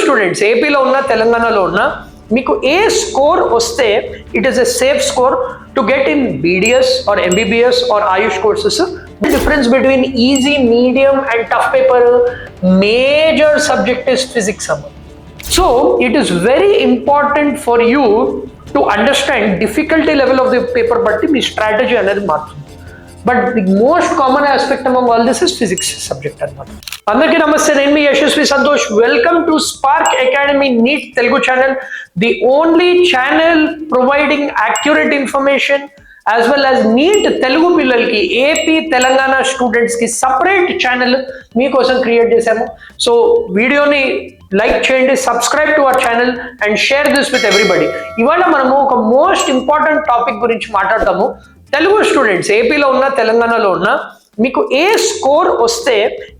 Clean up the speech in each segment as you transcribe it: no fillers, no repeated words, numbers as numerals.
Students ఏపీలో ఉన్న తెలంగాణలో ఉన్న మీకు ఏ స్కోర్ వస్తే it is a safe score to get in BDS or MBBS or AYUSH courses. The difference between easy, medium and tough paper, major subject is physics. So it is very important for you to understand difficulty level of the paper, but the strategy another mark. But the most common aspect among all this is physics subject anamata. Andarki namaste, nenu mi Yashasvi Santosh. Welcome to Spark Academy NEET Telugu channel, the only channel providing accurate information as well as NEET Telugu పిల్లలకి AP Telangana students కి separate channel మీకోసం create చేశాము. So వీడియోని like చేయండి, subscribe to our channel and share this with everybody. ఇవాళ మనము ఒక most important topic గురించి మాట్లాడతాము. తెలుగు స్టూడెంట్స్ ఏపీలో ఉన్న తెలంగాణలో ఉన్న మీకు ఏ స్కోర్ వస్తే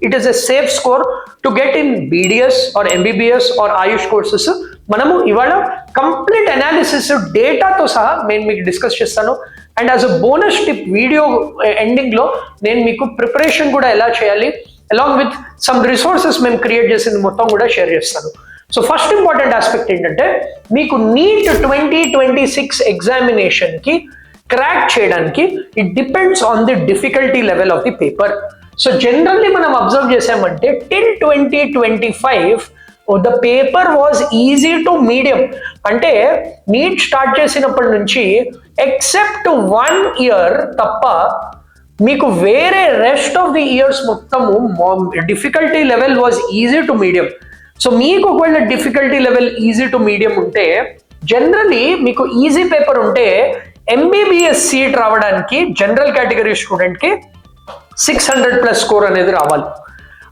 it is a safe score to get in BDS or MBBS or AYUSH courses మనము ఇవాళ కంప్లీట్ అనాలిసిస్ డేటాతో సహా నేను మీకు డిస్కస్ చేస్తాను. And as a bonus tip video ఎండింగ్లో నేను మీకు ప్రిపరేషన్ కూడా ఎలా చేయాలి అలాంగ్ విత్ సమ్ రిసోర్సెస్ మేము క్రియేట్ చేసింది మొత్తం కూడా షేర్ చేస్తాను. సో ఫస్ట్ ఇంపార్టెంట్ ఆస్పెక్ట్ ఏంటంటే మీకు నీట్ 2026 ఎగ్జామినేషన్కి క్రాక్ చేయడానికి it depends on the difficulty level of the paper. So generally మనం అబ్జర్వ్ చేసామంటే till 2025 the paper was easy to medium. అంటే నీట్ స్టార్ట్ చేసినప్పటి నుంచి ఎక్సెప్ట్ 1 ఇయర్ తప్ప మీకు వేరే రెస్ట్ ఆఫ్ ది ఇయర్స్ మొత్తము difficulty level was easy to medium. So మీకు ఒకవేళ difficulty level easy to medium ఉంటే జనరలీ మీకు ఈజీ పేపర్ ఉంటే ఎంబీబీఎస్ సీట్ రావడానికి జనరల్ కేటగిరీ స్టూడెంట్కి 600+ స్కోర్ అనేది రావాలి.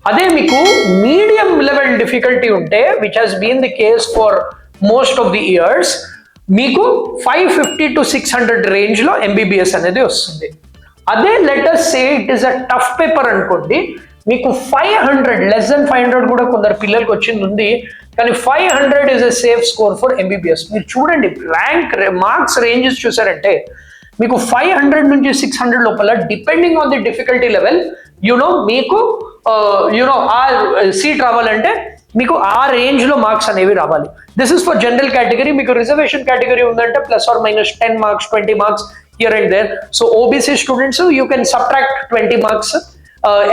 అదే మీకు మీడియం లెవెల్ డిఫికల్టీ ఉంటే which has been the case for most of the years మీకు 550 to 600 రేంజ్లో ఎంబీబీఎస్ అనేది వస్తుంది. అదే let's say it is a tough paper అనుకోండి, మీకు 500 లెస్ దెన్ 500 కూడా కొందరు పిల్లలకి వచ్చింది ఉంది, కానీ 500 is a safe score for MBBS. మీరు చూడండి ర్యాంక్ మార్క్స్ రేంజెస్ చూసారంటే మీకు 500 నుంచి 600 లోపల depending on the difficulty level మీకు ఆ సీట్ రావాలంటే మీకు ఆ రేంజ్లో మార్క్స్ అనేవి రావాలి. This is for general category. మీకు రిజర్వేషన్ కేటగిరీ ఉందంటే +or-10 marks 20 marks here and there. So OBC students you can subtract 20 marks,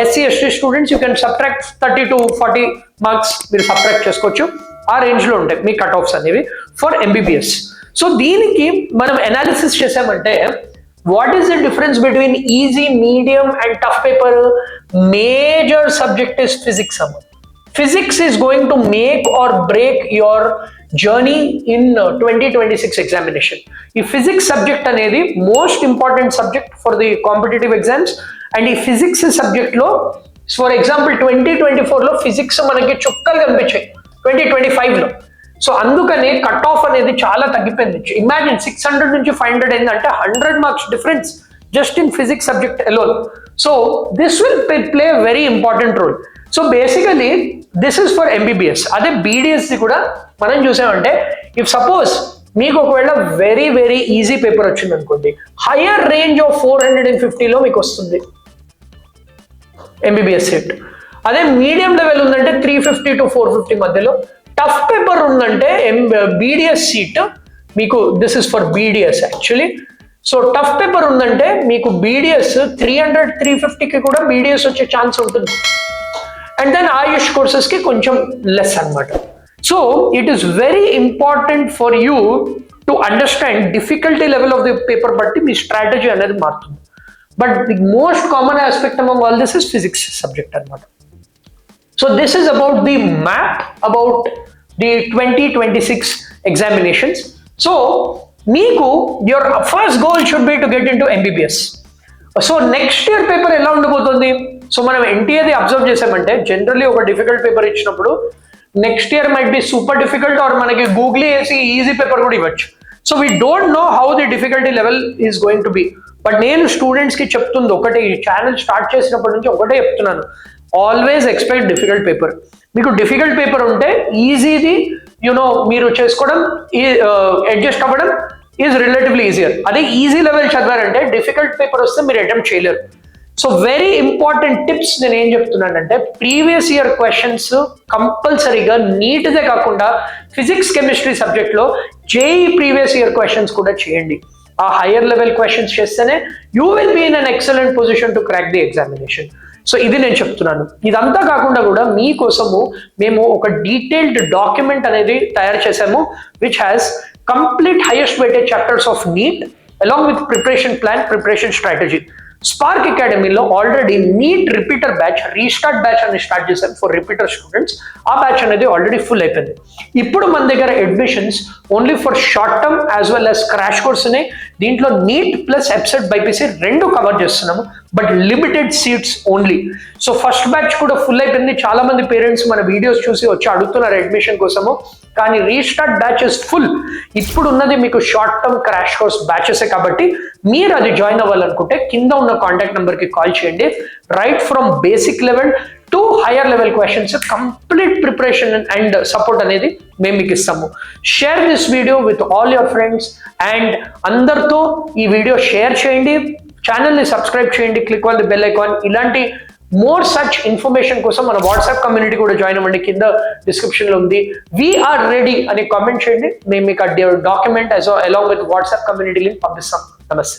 SC/ST students you can subtract 30 to 40 marks మీరు సబ్ట్రాక్ట్ చేసుకోవచ్చు. ఆ రేంజ్లో ఉంటాయి మీ కట్ ఆఫ్స్ అనేవి ఫర్ ఎంబీబీఎస్. సో దీనికి మనం అనాలిసిస్ చేసామంటే what is the difference between easy, medium and tough paper? Major subject is physics. Physics is going to make or break your journey in 2026 examination. ఈ physics subject అనేది most important subject for the competitive exams. And ఈ physics subject లో for example 2024లో physics మనకి చుక్కలు కనిపించాయి 2025లో. So అందుకనే cut off అనేది చాలా తగ్గిపోయింది. ఇమాజిన్ 600 నుంచి 500 అయిందంటే 100 marks difference just in physics subject alone. So this will play a very important role. So basically this is for MBBS. అదే బీడిఎస్ది కూడా మనం చూసామంటే ఇఫ్ సపోజ్ మీకు ఒకవేళ వెరీ వెరీ ఈజీ పేపర్ వచ్చింది అనుకోండి, హయ్యర్ రేంజ్ ఆఫ్ 450లో మీకు వస్తుంది ఎంబీబీఎస్ సీట్. అదే మీడియం లెవెల్ ఉందంటే 350 to 450 మధ్యలో. టఫ్ పేపర్ ఉందంటే బీడిఎస్ సీట్ మీకు this is for BDS actually. So tough paper ఉందంటే మీకు బీడిఎస్ 300-350కి కూడా బీడిఎస్ వచ్చే ఛాన్స్ ఉంటుంది. అండ్ దెన్ ఆయుష్ కోర్సెస్కి కొంచెం లెస్ అనమాట. So it is very important for you to understand difficulty level of the paper బట్టి మీ స్ట్రాటజీ అనేది మారుతుంది. But the most common aspect among all this is physics subject అనమాట. So this is about the map about the 2026 examinations. So మీకు your first goal should be to get in to MBBS. So next year paper ఎలా ఉండబోతుంది? So మనం ఎన్టీఏది observe చేసామంటే generally ఒక difficult paper ఇచ్చినప్పుడు next year might be super difficult or మనకి Google వేసి ఈజీ పేపర్ కూడా ఇవ్వచ్చు. So we don't know how the difficulty level is going to be. But నేను స్టూడెంట్స్కి చెప్తుంది ఒకటే, ఈ ఛానల్ స్టార్ట్ చేసినప్పటి నుంచి ఒకటే చెప్తున్నాను, ఆల్వేస్ ఎక్స్పెక్ట్ డిఫికల్ట్ పేపర్. మీకు డిఫికల్ట్ పేపర్ ఉంటే ఈజీది మీరు చేసుకోవడం, అడ్జస్ట్ అవ్వడం ఈజ్ రిలేటివ్లీ ఈజియర్. అదే ఈజీ లెవెల్ చదివారంటే డిఫికల్ట్ పేపర్ వస్తే మీరు అటెంప్ట్ చేయలేరు. సో వెరీ ఇంపార్టెంట్ టిప్స్ నేను ఏం చెప్తున్నానంటే, ప్రీవియస్ ఇయర్ క్వశ్చన్స్ కంపల్సరీగా నీట్దే కాకుండా ఫిజిక్స్ కెమిస్ట్రీ సబ్జెక్ట్లో జేఈ ప్రీవియస్ ఇయర్ క్వశ్చన్స్ కూడా చేయండి. ఆ హైయర్ లెవెల్ క్వశ్చన్స్ చేస్తేనే you will be in an excellent position to crack the examination. So ఇది నేను చెప్తున్నాను. ఇదంతా కాకుండా కూడా మీకోసము మేము ఒక డీటెయిల్డ్ డాక్యుమెంట్ అనేది తయారు చేసాము, which has complete highest weightage chapters of NEET along with preparation plan, preparation strategy. Spark అకాడమీలో already NEET repeater batch, restart batch అని స్టార్ట్ చేశారు ఫర్ రిపీటర్ స్టూడెంట్స్. ఆ బ్యాచ్ అనేది ఆల్రెడీ ఫుల్ అయిపోయింది. ఇప్పుడు మన దగ్గర admissions only for short term as well as crash course ఉన్నాయి. దీంట్లో నీట్ ప్లస్ ఎప్సెట్ బైపీసీ రెండు కవర్ చేస్తున్నాము, but limited seats only. So first batch కూడా ఫుల్ అయిపోయింది. చాలా మంది పేరెంట్స్ మన వీడియోస్ చూసి వచ్చి అడుగుతున్నారు అడ్మిషన్ కోసము, కానీ రీస్టార్ట్ బ్యాచ్ ఇస్ ఫుల్. ఇప్పుడు ఉన్నది మీకు short term crash course batches కాబట్టి మీరు అది జాయిన్ అవ్వాలనుకుంటే కింద ఉన్న కాంటాక్ట్ నెంబర్కి కాల్ చేయండి. Right from basic level to hire level questions complete preparation and support అనేది మేము మీకు ఇస్తాము. Share this video with all your friends and అందరితో ఈ వీడియో షేర్ చేయండి. ఛానల్ని సబ్స్క్రైబ్ చేయండి, click on the bell icon. ఇలాంటి మోర్ సచ్ ఇన్ఫర్మేషన్ కోసం మన వాట్సాప్ కమ్యూనిటీ కూడా జాయిన్ అవ్వండి, కింద డిస్క్రిప్షన్లో ఉంది. వీఆర్ రెడీ అని కామెంట్ చేయండి, మేము మీకు document along with WhatsApp community link పంపిస్తాం. నమస్తే.